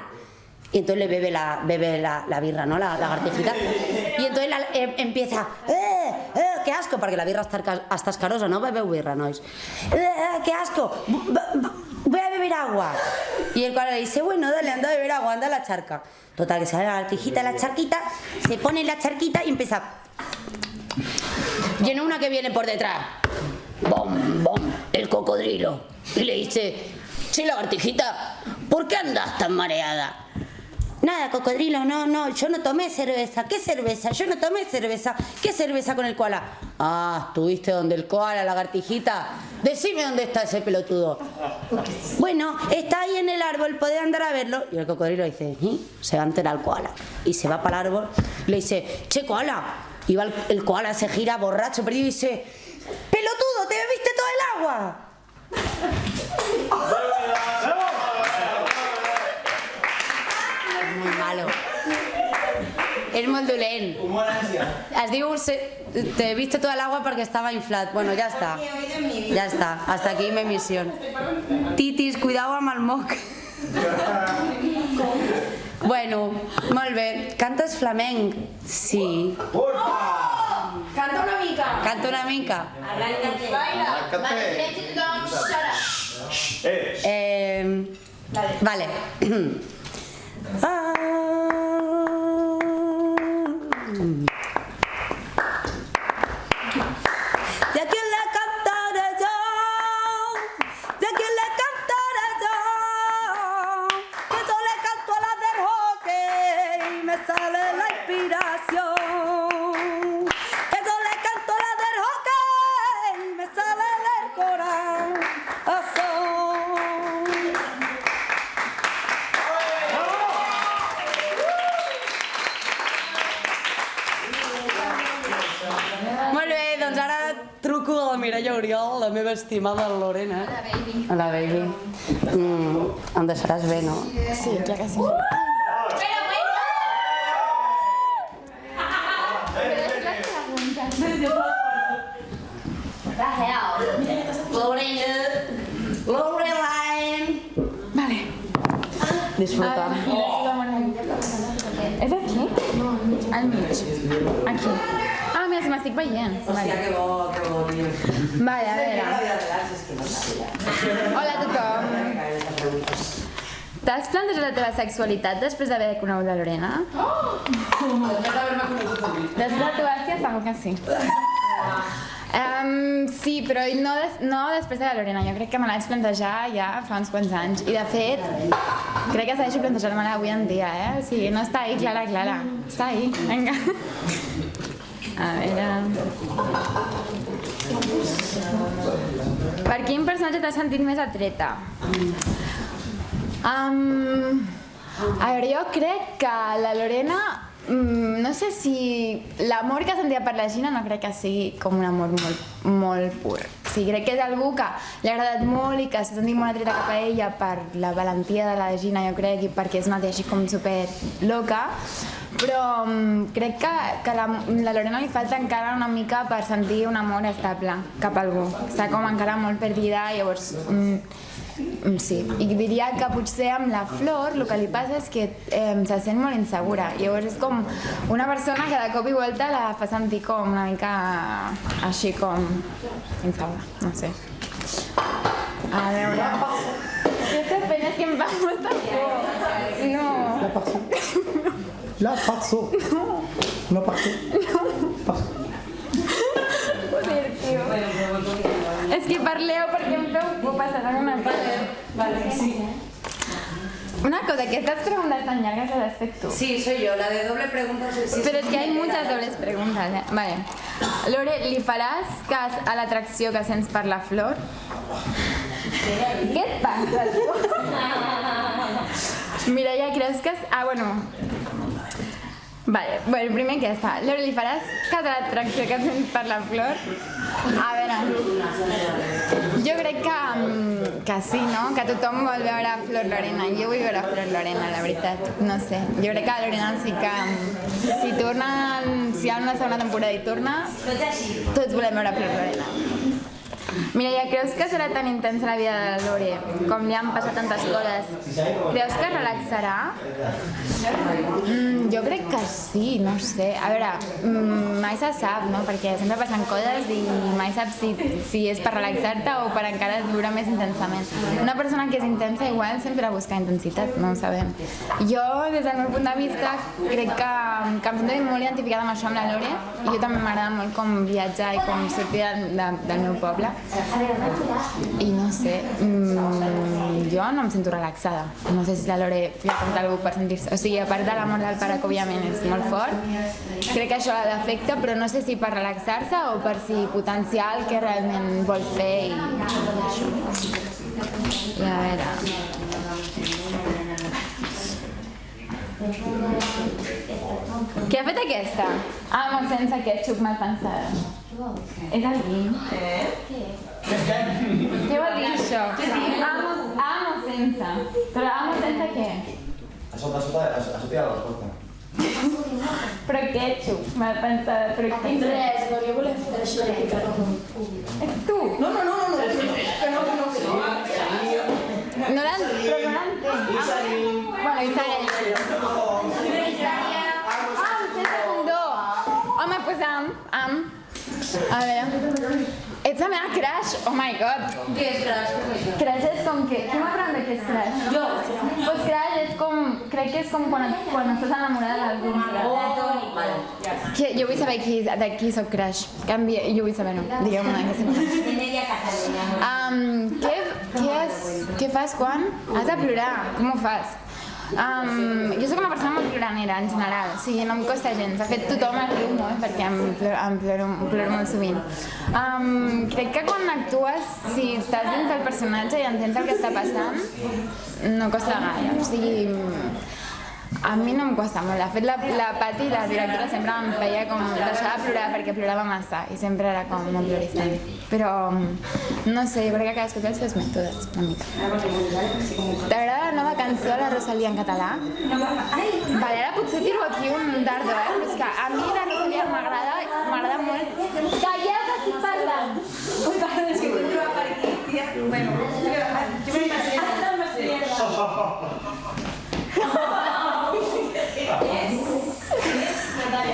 Y entonces le bebe la birra, ¿no? La lagartijita. Y entonces empieza, qué asco, porque la birra està escarosa, no? Bebeu birra, nois. Qué asco, voy a beber agua. Y el koala le dice, bueno, dale, anda a beber agua, anda a la charca. Total, que se va la lagartijita a la charquita, se pone en la charquita y empieza. Viene una que viene por detrás. Bom, bom, el cocodrilo. Y le dice, che, lagartijita, ¿por qué andas tan mareada? Nada, cocodrilo, no, yo no tomé cerveza. ¿Qué cerveza? Yo no tomé cerveza. ¿Qué cerveza con el koala? Ah, estuviste donde el koala, lagartijita. Decime dónde está ese pelotudo. Bueno, está ahí en el árbol, podés andar a verlo. Y el cocodrilo dice, se va a enterar el koala. Y se va para el árbol, le dice, che, koala. Y va el koala, se gira borracho, perdido y dice, pelotudo, ¿te bebiste todo el agua? Muy malo. És molt dolent. Es diu, te viste todo el agua perquè estava inflat. Bueno, ja està. Ja està. Hasta aquí mi misión. Titis, cuidao amb el moc. Bueno, molt bé. Cantes flamenc? Sí. Canta una mica. Canta una mica. Vale. ¿De quién le cantaré yo? ¿De quién le cantaré yo? Que yo le canto a la del hockey y me sale la inspiración. Que yo le canto a la del hockey y me sale del corazón. Truco a la Mireia Oriol, la meva estimada Lorena. A la baby. Em deixaràs bé, no? Sí, clar que sí. Loreline. Vale. Disfruta. ¿Es aquí? Al mig. Aquí. Ah, mira, se me m'estic veient. Hòstia, que bo, tio. Vale, a veure. Hola a tothom. T'has plantejat la teva sexualitat després d'haver conegut la Lorena? Després de tu Àsia, segur que sí. Sí, però no després de la Lorena. Jo crec que me la vaig plantejar ja fa uns quants anys. I de fet, crec que segueixo plantejant-me-la avui en dia, O sigui, no està ahí, Clara. Està ahí, vinga. A veure... Per quin personatge t'has sentit més atreta? A veure, jo crec que la Lorena... No sé si l'amor que sentia per la Gina no crec que sigui com un amor molt pur. O sigui, crec que és algú que li ha agradat molt i que s'ha sentit molt atreta cap a ella per la valentia de la Gina, jo crec, i perquè és una tia així com super loca. Però crec que a la Lorena li falta encara una mica per sentir un amor estable cap a algú. Està com encara molt perdida, llavors... Sí, i diria que potser amb la Flor el que li passa és que se sent molt insegura. Llavors és com una persona que de cop i volta la fa sentir com una mica així com insegura, no sé. A veure... Aquesta pena és que em fa molta por. No. La passo. No passo. Joder, tio. És que parleu perquè em feu por passar alguna cosa. Vale, sí. Una cosa, que estas preguntas tan largas las has fet tu. Sí, soy yo, la de doble pregunta. Pero es que hay muchas dobles preguntas, Vale. Lore, li faràs cas a l'atracció que sents per la Flor? Què et passa, tu? Mireia, creus que... bueno... Vale, bueno, primer aquesta. Lore, li faràs cas a l'atracció que sents per la Flor? A veure... Jo crec que sí, no? Que tothom vol veure Flor Lorena. Jo vull veure Flor Lorena, la veritat. No sé. Jo crec que la Lorena sí que... Si hi ha una segona temporada i torna, tots volem veure Flor Lorena. Mireia, creus que serà tan intensa la vida de la Lore com li han passat tantes coses? Creus que relaxarà? Jo crec que sí, no sé. A veure, mai se sap, no? Perquè sempre passen coses i mai saps si és per relaxar-te o per encara viure més intensament. Una persona que és intensa igual sempre busca intensitat, no ho sabem. Jo, des del meu punt de vista, crec que em sento molt identificada amb això, amb la Lore, i jo també m'agrada molt com viatjar i com sortir del meu poble. I no sé, jo no em sento relaxada. No sé si la Lore li ha contat algú per sentir-se... O sigui, a part de l'amor del pare, que òbviament és molt fort, crec que això l'afecta, però no sé si per relaxar-se o per si potenciar el que realment vol fer i això. I a veure... Què ha fet aquesta? Amo sense ketchup mal pensada. És el guim. Què vol dir això? Amo sense. Però amo sense què? Això t'ha la resposta. Però ketchup mal pensada. Però quin Res, no, jo volia fer això de picar-ho. ets tu? No. No l'entenc. Bueno, Isària. Sense condó. Home, doncs am. A veure... Ets la meva crush? Oh my god. Què és crash? Crush és com que... Qui m'ha preguntat què és crush? Jo. Pues crush és com... Crec que és com quan estàs enamorada d'algú. Vale. Jo vull saber de qui soc crush. Jo vull saber-ho. Digueu-me de què soc crush. Què fas quan has de plorar? Com ho fas? Jo soc una persona molt ploranera en general, o sigui, no em costa gens. De fet, tothom es riu molt perquè em ploro molt sovint. Crec que quan actues, si estàs dins del personatge i entens el que està passant, no costa gaire. O sigui, a mi no em costa molt. De fet, la Pati, la directora, sempre em feia com deixar de plorar perquè plorava massa i sempre era com no ploris tant. Però, no sé, jo crec que cadascú té els seus mètodes, una mica. T'agrada la nova cançó de la Rosalia en català? Vale, ara potser tiro aquí un dardo, però és que a mi la Rosalia m'agrada molt. Calleu que estic parlant! Ui, perdó, és que tinc trobat per aquí, tia. Bueno, jo m'imagino.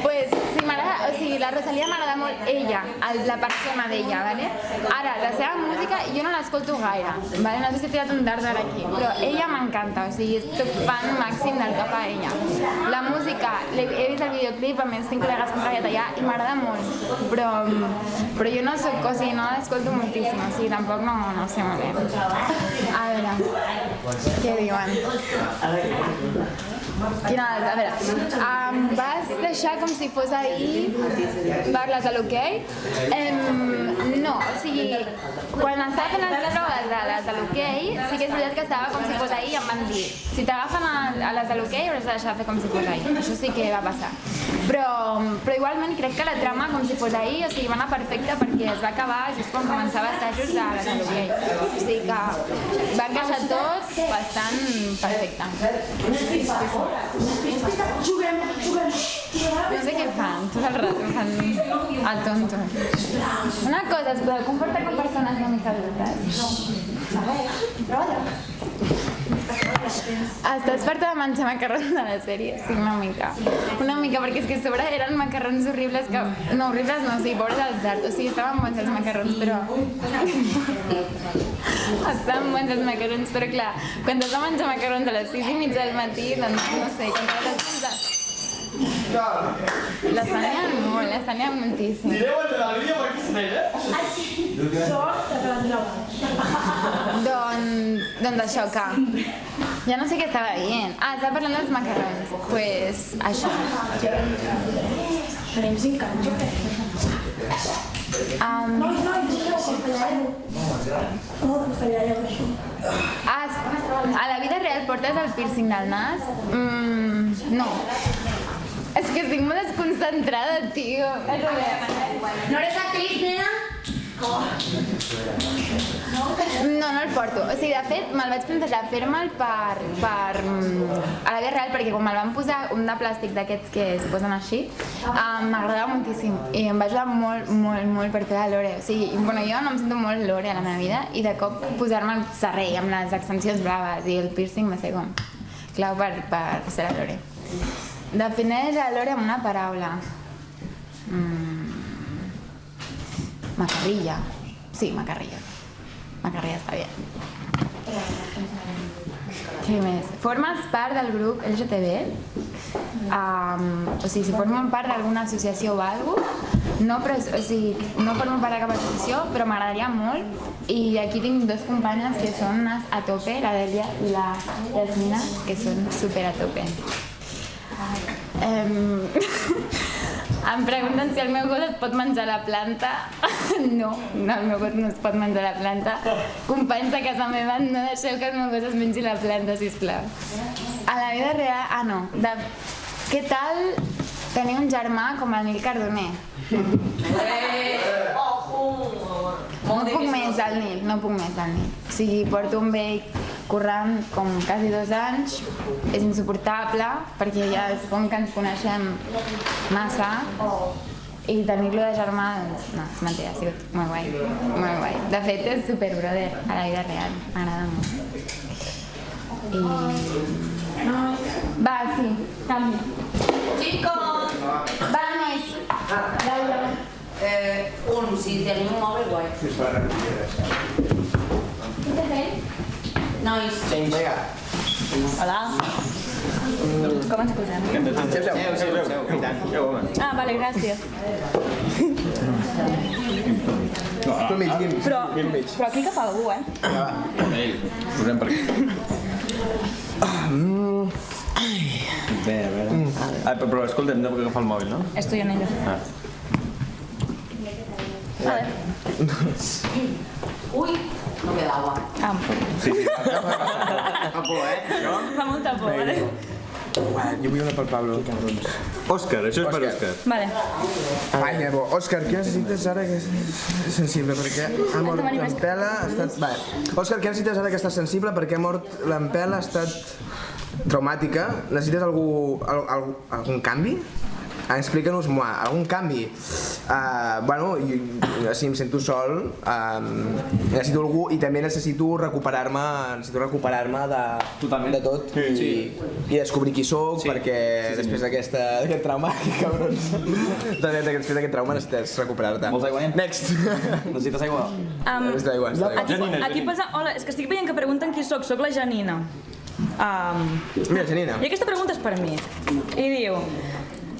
Pues sí, m'agrada, o sigui, la Rosalia m'agrada molt. la persona d'ella, ¿vale? Ara, la seva música jo no l'escolto gaire, ¿vale? No sé si he tirat un dard aquí, però ella m'encanta, o sigui, soc fan màxim del que fa ella. La música, he vist el videoclip, a més tinc col·legues que han treballat allà i m'agrada molt, però jo no soc, o sigui, no l'escolto moltíssim, o sigui, tampoc no sé molt bé. A veure, què diuen? Quina altra? A veure, vas deixar com si fos ahir, parles de l'hoquei? No, o sigui, quan estava fent les proves de les de l'hoquei, sí que és veritat que estava com si fos ahir i em van dir si t'agafen a les de l'hoquei hauràs de deixar de fer com si fos ahir. Això sí que va passar. Però igualment crec que la trama com si fos ahir, o sigui, va anar perfecta perquè es va acabar just quan començava assajos de les de l'hoquei. O sigui que va encaixar tot bastant perfecte. No sé què fan, tot el rato fan el tonto. Una cosa, es podeu comportar com persones una mica adultes. Estàs farta de menjar macarrons de la sèrie? Sí, una mica. Una mica, perquè és que a sobre eren macarrons horribles que... No, horribles no, sí, pobres dels d'art. O sigui, estaven bons els macarrons, però... Estaven bons els macarrons, però clar, quan t'has de menjar macarrons a les 6:30 del matí, doncs no sé, quan t'has de menjar... L'estanien molt, l'estanien moltíssim. Direu el del vídeo perquè és d'ell, eh? Doncs això, que... Ja no sé què estava dient. Estava parlant dels macarrons. Pues això. Tenim 5 anys, jo crec. A la vida real portes el piercing del nas? No. És que estic molt desconcentrada, tio. No eres actriz, nena? No el porto. O sigui, de fet, me'l vaig plantejar fer-me'l per a la vida real, perquè quan me'l van posar un de plàstic d'aquests que es posen així, m'agradava moltíssim i em va ajudar molt, molt, molt per fer la Lore. O sigui, bueno, jo no em sento molt Lore a la meva vida i de cop posar-me el serrell amb les extensions braves i el piercing va ser com clau per ser la Lore. Defineix la Lore amb una paraula. Macarrilla. Sí, macarrilla. Macarrilla està bé. Què més? Formes part del grup LGTB? O sigui, si formen part d'alguna associació o alguna cosa, no, però, o sigui, no formo part de cap associació, però m'agradaria molt. I aquí tinc dos companyes que són unes a tope, la Delia i la Yasmina, que són super a tope. Em pregunten si el meu gos es pot menjar la planta. No, el meu gos no es pot menjar la planta. Companys de casa meva, no deixeu que el meu gos es mengi la planta, sisplau. A la vida real... no. Què tal tenir un germà com el Nil Cardoner? No puc més del Nil, no puc més del Nil. O sigui, porto un vell corrent com quasi 2 anys, és insuportable perquè ja suponc que ens coneixem massa i tenir-lo de germà, doncs no, és mentida, ha sigut molt guai, molt guai. De fet és super brother a la vida real, m'agrada molt. Va, sí, canvi. Chicos! Va, nois. Laura. Si tenim un mòbil, guai. Què estàs fent? Nois. Hola. Com ens posem? Seu. Vale, gràcies. Però aquí cap algú, Ell, posem per aquí. Bé, a veure. Però escolta, hem d'agafar el mòbil, no? Estoy en ello. Vale. Ui, no me da agua. Un poc. Sí. Fa por, Fa molta por, vale? Jo vull una per Pablo. Òscar, això és per Òscar. Vale. Ai, que bo. Òscar, què necessites ara que és sensible? Perquè ha mort l'Empela, ha estat... Vale. Òscar, què necessites ara que estàs sensible? Perquè ha mort l'Empela, ha estat traumàtica. Necessites algun canvi? explica'ns algun canvi. Bueno, si em sento sol, necessito algú i també necessito recuperar-me de tot i descobrir qui sóc, perquè després d'aquest trauma, cabrons, després d'aquest trauma necessites recuperar-te. Vols aigua? Next! Necessites aigua? Necessito aigua. Aquí posa... Hola, és que estic veient que pregunten qui sóc la Janina. Mira, Janina. I aquesta pregunta és per mi. I diu...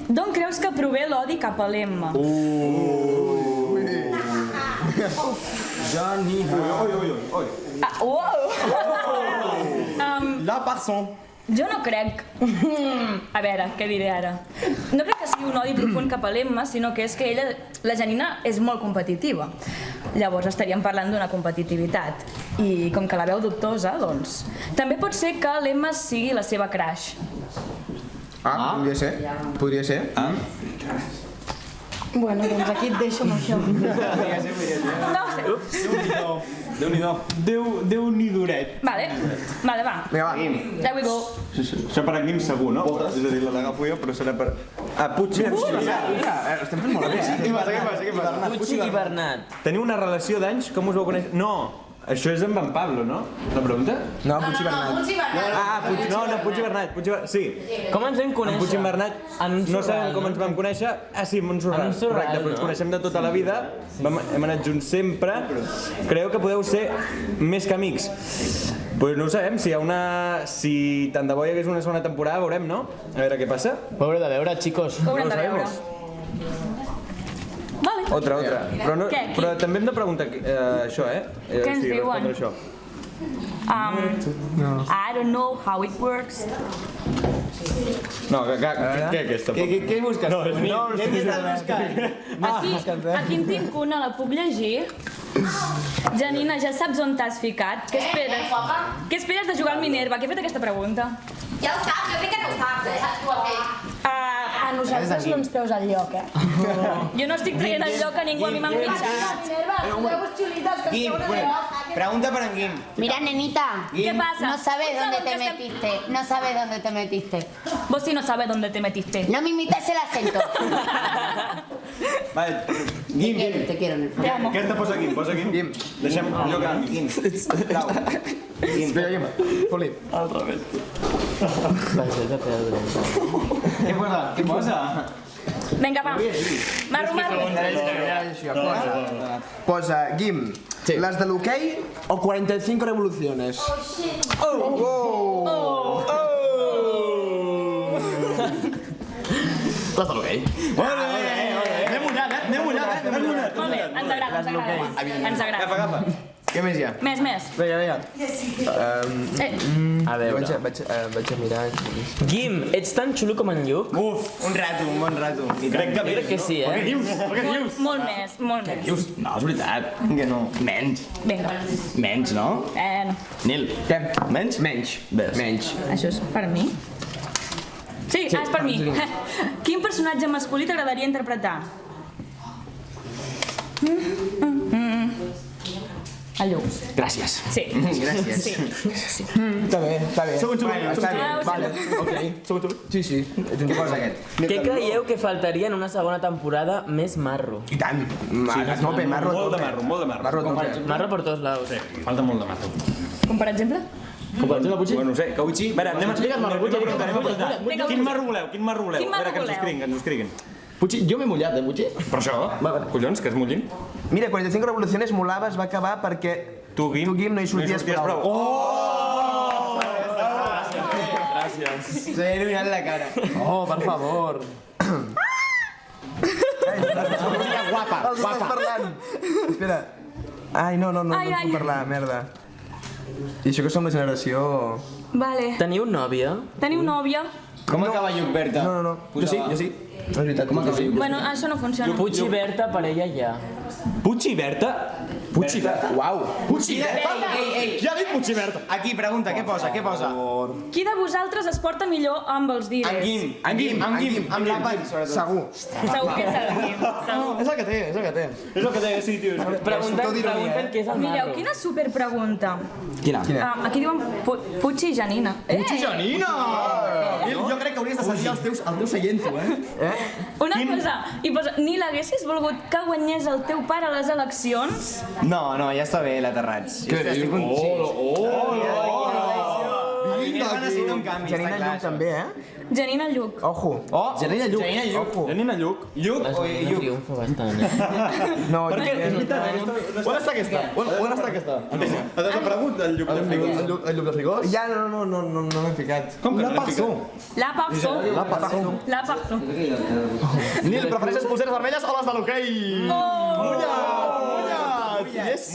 D'on creus que prové l'odi cap a l'Emma? Janina. Oi. La person. Jo no crec... A veure, què diré ara? No crec que sigui un odi profund cap a l'Emma, sinó que és que ella, la Janina, és molt competitiva. Llavors estaríem parlant d'una competitivitat. I com que la veu dubtosa, doncs... També pot ser que l'Emma sigui la seva crush. Podria ser. Bueno, doncs aquí et deixo amb això. No ho sé. Déu-n'hi-doret. Vale, va. Vinga, va. There we go. Això per aquí segur, no? És a dir, l'agafo jo, però serà per... Puig. Estem fent molt bé. Què passa? Puig i Bernat. Teniu una relació d'anys? Com us vau conèixer? No! Això és amb en Pablo, no? La pregunta? No, Puig i Bernat. Puig i Bernat. Sí. Com ens vam conèixer? En Puig i Bernat no sabem com ens vam conèixer. Sí, en Montserrat. Correcte, però ens coneixem de tota la vida. Hem anat junts sempre. Creu que podeu ser més que amics. Pues no ho sabem, si hi ha una... Si tant de bo hi hagués una segona temporada, veurem, no? A veure què passa. Ho haurem de veure, chicos. Ho haurem de veure. Vale. Otra. Però també hem de preguntar això, Què ens diuen? I don't know how it works. No, què aquesta? Què busques? Què estàs buscant? Aquí en tinc una, la puc llegir? Janina, ja saps on t'has ficat? Què esperes? Què esperes de jugar al Minerva? Què he fet aquesta pregunta? Ja ho saps, jo crec que no ho saps, saps tu el que... A nosaltres no ens treus al lloc, Jo no estic traient el lloc a ningú, a mi m'han fitxat. Pregunta para en Guim. Mira, nenita. ¿Qué pasa? No sabes dónde te metiste. No sabes dónde te metiste. Vos sí no sabes dónde te metiste. No me imites el acento. Vale, Guim. Te quiero en el fondo. Te amo. Aquesta posa Guim. Guim. Deixem lloc a Guim. Guim. Espera, Guim. Foli. Què posa? Vinga, va. Marro. Posa, Guim, les de l'hoquei o 45 revoluciones? Les de l'hoquei. N'hem mullat. Molt bé, ens agrada. Agafa. Què més hi ha? Més. Vinga. A veure. Vaig a mirar. Guim, ets tan xulo com en Lluc? Un bon rato. Crec que sí, Què dius? Molt més. No, és veritat. Que no. Menys. Vinga. Menys, no? No. Nil. Què? Menys? Menys. Això és per mi? Sí, és per mi. Quin personatge masculí t'agradaria interpretar? El Lluc. Gràcies. Sí. Gràcies. Sí. Està bé. Sóc tu. Està bé, vale. Ok. Sóc tu. Sí. Què posa aquest? Què creieu que faltaria en una segona temporada més marro? I tant. A tope, marro a Molt tope. de marro. Marro a tope. Marro per tots lados. Falta molt de marro. Com per exemple? Com per exemple, Puig? Bueno, no sé, Cauchi... A veure, anem a preguntar. Vinga, Quin marro voleu? Quin marro A veure, que ens voleu? escriguin. Puig, jo m'he mullat, Puig? Per això, collons, que es mullin. Mira, 45 revoluciones molava es va acabar perquè Tu, Guim, no hi sorties prou. Oh! Gràcies. S'ha il·luminat la cara. Oh, per favor. Guapa. Els estàs parlant. Espera. Ai, no puc parlar, merda. I això que som la generació... Vale. Teniu nòvia? Teniu nòvia? Com acaba Lluc, Berta? No. Jo sí. No és veritat, com acaba? Bueno, això no funciona. Puig i Berta, parella ja. Puig i Berta? Puig i Berta? Uau! Puig i Berta? Qui ha dit Puig i Berta? Aquí, pregunta, què posa? Qui de vosaltres es porta millor amb els dires? En Guim, amb l'àpat, sobretot. Segur. Segur que és el Guim. És el que té, és el que té. És el que té, sí, tio. Pregunten què és el Mireu, marro. quina superpregunta. Quina? Aquí diuen Puig i Janina. Puig i Janina! Jo crec que hauries de sentir el teu seient, tu, Una cosa, i posa, ni l'haguessis volgut que guanyés el teu pare a les eleccions? No, ja està bé, l'aterrats. Estic necessita un canvi, està Janina clar. Lluc també, Janina Lluc. Ojo. Janina Lluc. Ojo. Janina Lluc. Les veïnes triomfa bastant, No, Per què? És veritat. On està aquesta? On està aquesta? Ha desaparegut el Lluc de Figós. El Lluc de Figós? Ja no m'he ficat. Com que no l'hem ficat? La Parso. La Parso. Nil, prefereixes pulseres vermelles o les de l'hoquei?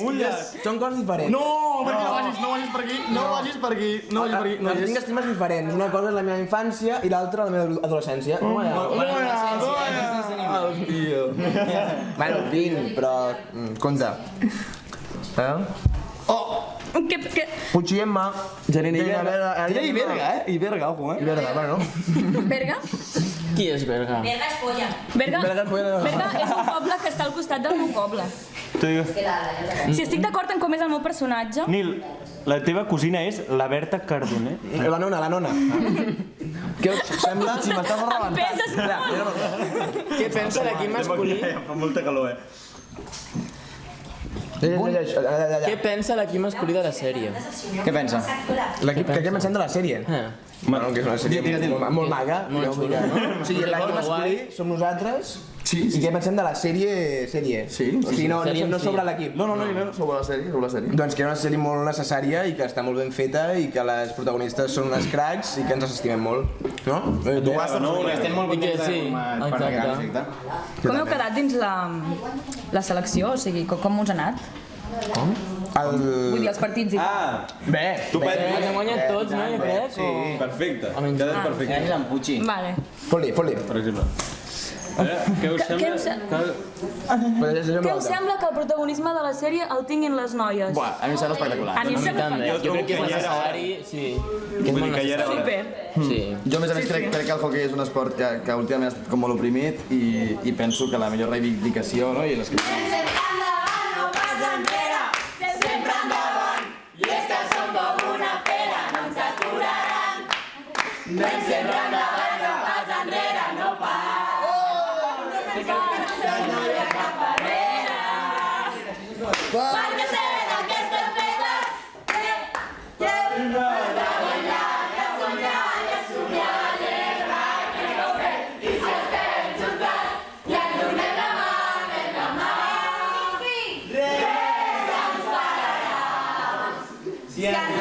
Mulles! Són coses diferents. No, perquè no vagis per aquí. Les tinc estimes diferents. Una cosa és la meva infància i l'altra la meva adolescència. Bueno, 20, però... Compte. Què? Puig i Emma. Janina i Berga, I Berga, ojo, I Berga, bueno. Berga? Qui és Berga? Berga és un poble que està al costat del meu poble. Si estic d'acord en com és el meu personatge... Nil, la teva cosina és la Berta Cardoner. La nona. Què us sembla si m'estàs rebentant? Penses molt! Què pensa l'equip masculí? Fa molta calor, Què pensa l'equip masculí de la sèrie? Què pensa? Què pensem de la sèrie? Bueno, que és una sèrie molt maca. Molt xula, no? O sigui, l'equip masculí som nosaltres. I què pensem de la sèrie? Sí. O sigui, no sobre l'equip. No, sobre la sèrie. Doncs que era una sèrie molt necessària i que està molt ben feta i que les protagonistes són unes cracs i que ens estimem molt. No? Estem molt contents Sí, per aquest projecte. Com heu quedat dins la selecció? O sigui, com us ha anat? Com? Vull dir, els partits i tal. Bé. Els hem guanyat tots, no? Jo crec. Sí, perfecte. Quedat perfecte. És en Puig. Vale. Fot-li. Per exemple. Què us sembla? Què us sembla que el protagonisme de la sèrie el tinguin les noies? Buah, a mi em sembla espectacular. A mi em sembla També. Jo crec que és necessari, sí. Que és molt necessari. super. Sí. Jo, a més a més, crec que el hockey és un esport que últimament ha estat com molt oprimit i penso que la millor reivindicació, no? I les que... Sí, ja.